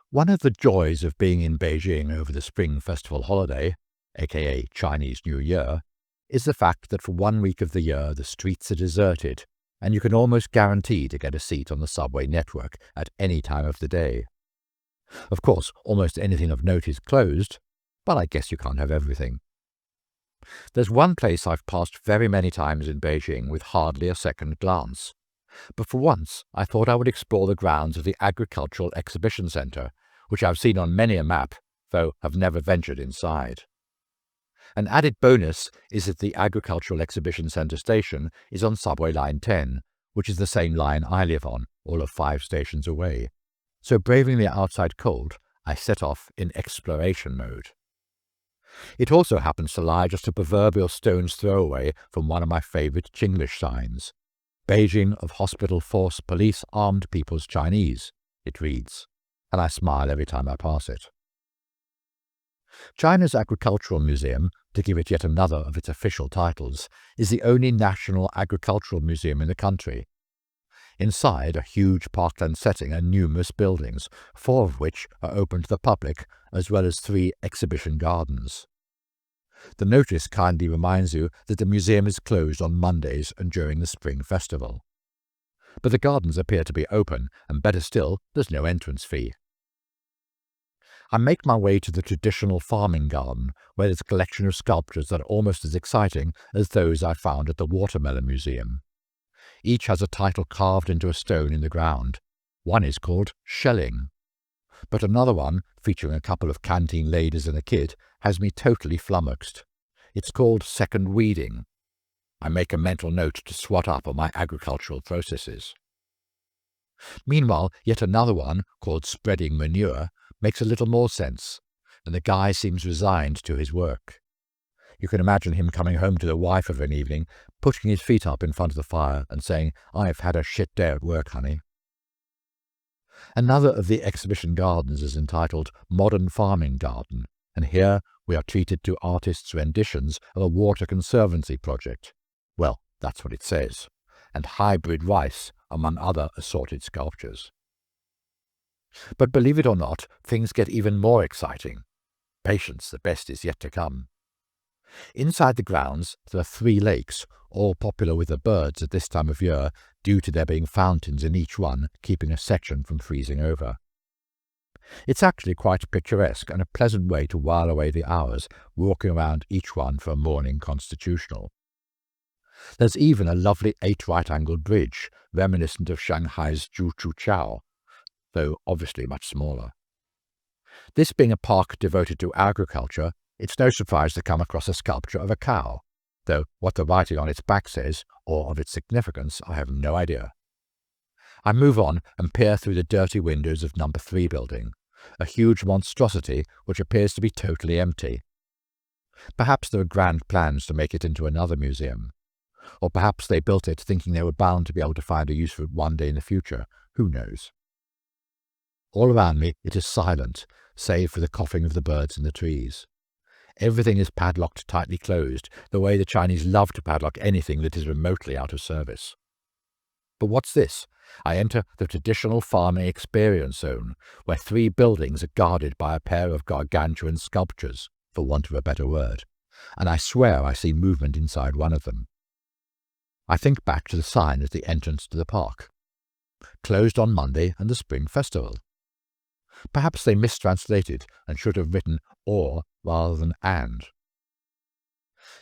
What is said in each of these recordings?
One of the joys of being in Beijing over the Spring Festival holiday, aka Chinese New Year, is the fact that for 1 week of the year the streets are deserted and you can almost guarantee to get a seat on the subway network at any time of the day. Of course, almost anything of note is closed, but I guess you can't have everything. There's one place I've passed very many times in Beijing with hardly a second glance. But for once, I thought I would explore the grounds of the Agricultural Exhibition Centre, which I've seen on many a map, though have never ventured inside. An added bonus is that the Agricultural Exhibition Centre station is on subway line 10, which is the same line I live on, all of 5 stations away. So braving the outside cold, I set off in exploration mode. It also happens to lie just a proverbial stone's throw away from one of my favourite Chinglish signs. Beijing of Hospital Force Police Armed People's Chinese, it reads, and I smile every time I pass it. China's Agricultural Museum, to give it yet another of its official titles, is the only national agricultural museum in the country. Inside a huge parkland setting are numerous buildings, 4 of which are open to the public, as well as 3 exhibition gardens. The notice kindly reminds you that the museum is closed on Mondays and during the Spring Festival. But the gardens appear to be open, and better still, there's no entrance fee. I make my way to the traditional farming garden, where there's a collection of sculptures that are almost as exciting as those I found at the Watermelon Museum. Each has a title carved into a stone in the ground. One is called Shelling. But another one, featuring a couple of canteen ladies and a kid, has me totally flummoxed. It's called Second Weeding. I make a mental note to swat up on my agricultural processes. Meanwhile, yet another one, called Spreading Manure, makes a little more sense, and the guy seems resigned to his work. You can imagine him coming home to the wife of an evening, putting his feet up in front of the fire and saying, "I've had a shit day at work, honey." Another of the exhibition gardens is entitled Modern Farming Garden, and here we are treated to artists' renditions of a water conservancy project. Well, that's what it says, and hybrid rice, among other assorted sculptures. But believe it or not, things get even more exciting. Patience, the best is yet to come. Inside the grounds there are 3 lakes, all popular with the birds at this time of year due to there being fountains in each one, keeping a section from freezing over. It's actually quite picturesque and a pleasant way to while away the hours, walking around each one for a morning constitutional. There's even a lovely 8 right-angled bridge, reminiscent of Shanghai's Zhuchuchao, though obviously much smaller. This being a park devoted to agriculture, it's no surprise to come across a sculpture of a cow, though what the writing on its back says, or of its significance, I have no idea. I move on and peer through the dirty windows of number 3 building, a huge monstrosity which appears to be totally empty. Perhaps there are grand plans to make it into another museum, or perhaps they built it thinking they were bound to be able to find a use for it one day in the future, who knows. All around me it is silent, save for the coughing of the birds in the trees. Everything is padlocked tightly closed, the way the Chinese love to padlock anything that is remotely out of service. But what's this? I enter the traditional farming experience zone, where 3 buildings are guarded by a pair of gargantuan sculptures, for want of a better word, and I swear I see movement inside one of them. I think back to the sign at the entrance to the park. Closed on Monday and the Spring Festival. Perhaps they mistranslated and should have written "or" rather than "and."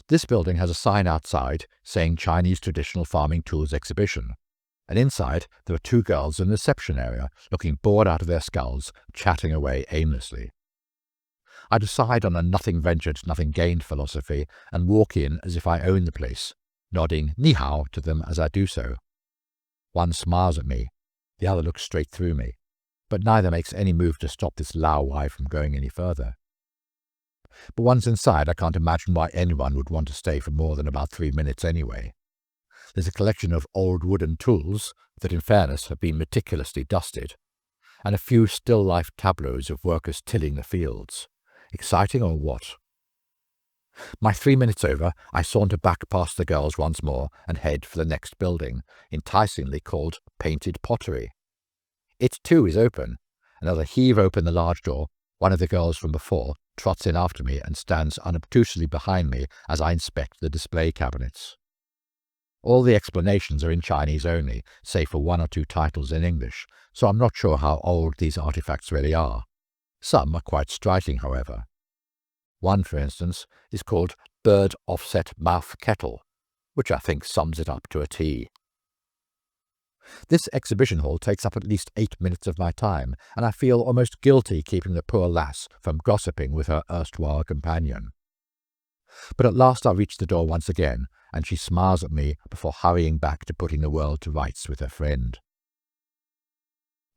This building has a sign outside saying Chinese Traditional Farming Tools Exhibition, and inside there are 2 girls in the reception area, looking bored out of their skulls, chatting away aimlessly. I decide on a nothing ventured, nothing gained philosophy, and walk in as if I own the place, nodding "ni hao" to them as I do so. One smiles at me, the other looks straight through me, but neither makes any move to stop this Lao Wai from going any further. But once inside, I can't imagine why anyone would want to stay for more than about 3 minutes anyway. There's a collection of old wooden tools that, in fairness, have been meticulously dusted, and a few still-life tableaus of workers tilling the fields. Exciting or what? My 3 minutes over, I saunter back past the girls once more and head for the next building, enticingly called Painted Pottery. It too is open, and as I heave open the large door, one of the girls from before trots in after me and stands unobtrusively behind me as I inspect the display cabinets. All the explanations are in Chinese only, save for one or two titles in English, so I'm not sure how old these artifacts really are. Some are quite striking, however. One, for instance, is called Bird Offset Mouth Kettle, which I think sums it up to a T. This exhibition hall takes up at least 8 minutes of my time, and I feel almost guilty keeping the poor lass from gossiping with her erstwhile companion. But at last I reach the door once again, and she smiles at me before hurrying back to putting the world to rights with her friend.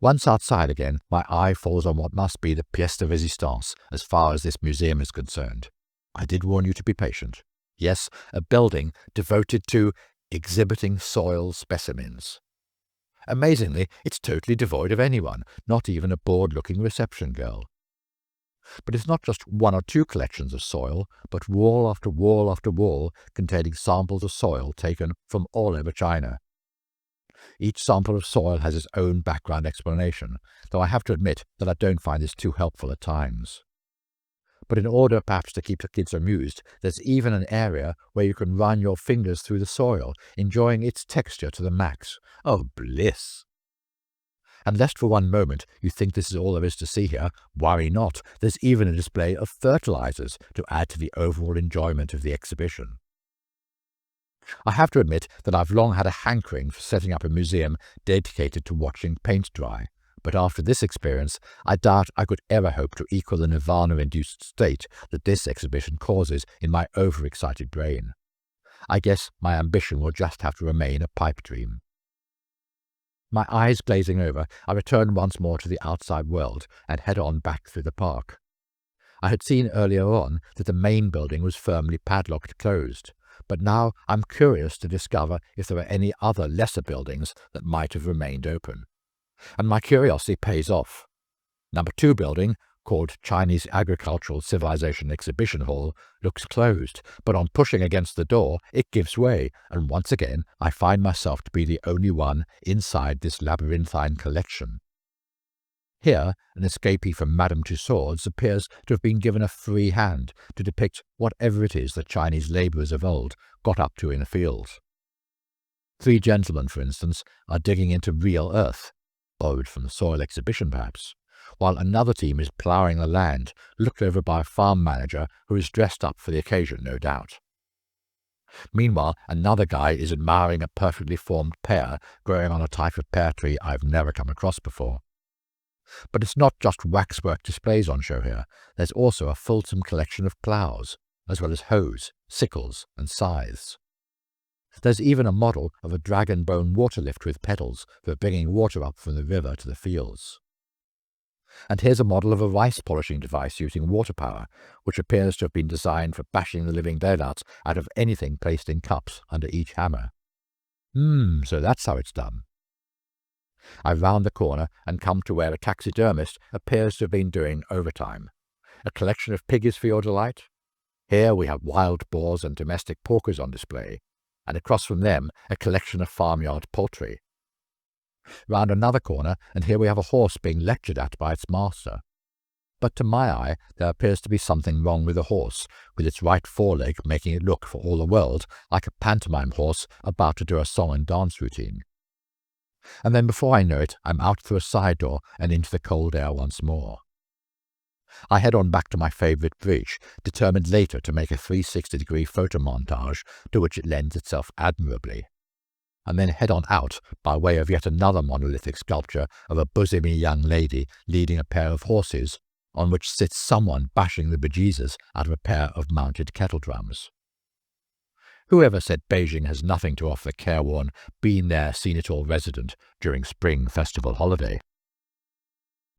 Once outside again, my eye falls on what must be the pièce de résistance as far as this museum is concerned. I did warn you to be patient. Yes, a building devoted to exhibiting soil specimens. Amazingly, it's totally devoid of anyone, not even a bored-looking reception girl. But it's not just one or two collections of soil, but wall after wall after wall containing samples of soil taken from all over China. Each sample of soil has its own background explanation, though I have to admit that I don't find this too helpful at times. But in order perhaps to keep the kids amused, there's even an area where you can run your fingers through the soil, enjoying its texture to the max. Oh, bliss! And lest for one moment you think this is all there is to see here, worry not. There's even a display of fertilizers to add to the overall enjoyment of the exhibition. I have to admit that I've long had a hankering for setting up a museum dedicated to watching paint dry, but after this experience, I doubt I could ever hope to equal the nirvana-induced state that this exhibition causes in my overexcited brain. I guess my ambition will just have to remain a pipe dream. My eyes glazing over, I return once more to the outside world and head on back through the park. I had seen earlier on that the main building was firmly padlocked closed, but now I'm curious to discover if there are any other lesser buildings that might have remained open. And my curiosity pays off. Number 2 building, called Chinese Agricultural Civilization Exhibition Hall, looks closed, but on pushing against the door, it gives way, and once again I find myself to be the only one inside this labyrinthine collection. Here, an escapee from Madame Tussauds appears to have been given a free hand to depict whatever it is that Chinese labourers of old got up to in the fields. 3 gentlemen, for instance, are digging into real earth, borrowed from the soil exhibition perhaps, while another team is ploughing the land, looked over by a farm manager who is dressed up for the occasion, no doubt. Meanwhile, another guy is admiring a perfectly formed pear growing on a type of pear tree I've never come across before. But it's not just waxwork displays on show here. There's also a fulsome collection of ploughs, as well as hoes, sickles, and scythes. There's even a model of a dragon bone water lift with pedals for bringing water up from the river to the fields. And here's a model of a rice polishing device using water power, which appears to have been designed for bashing the living daylights out of anything placed in cups under each hammer. So that's how it's done. I round the corner and come to where a taxidermist appears to have been doing overtime. A collection of piggies for your delight? Here we have wild boars and domestic porkers on display, and across from them a collection of farmyard poultry. Round another corner, and here we have a horse being lectured at by its master. But to my eye there appears to be something wrong with the horse, with its right foreleg making it look for all the world like a pantomime horse about to do a song and dance routine. And then before I know it, I'm out through a side door and into the cold air once more. I head on back to my favourite bridge, determined later to make a 360-degree photo montage to which it lends itself admirably, and then head on out by way of yet another monolithic sculpture of a bosomy young lady leading a pair of horses, on which sits someone bashing the bejesus out of a pair of mounted kettle drums. Whoever said Beijing has nothing to offer the careworn, been-there, seen-it-all resident during spring festival holiday?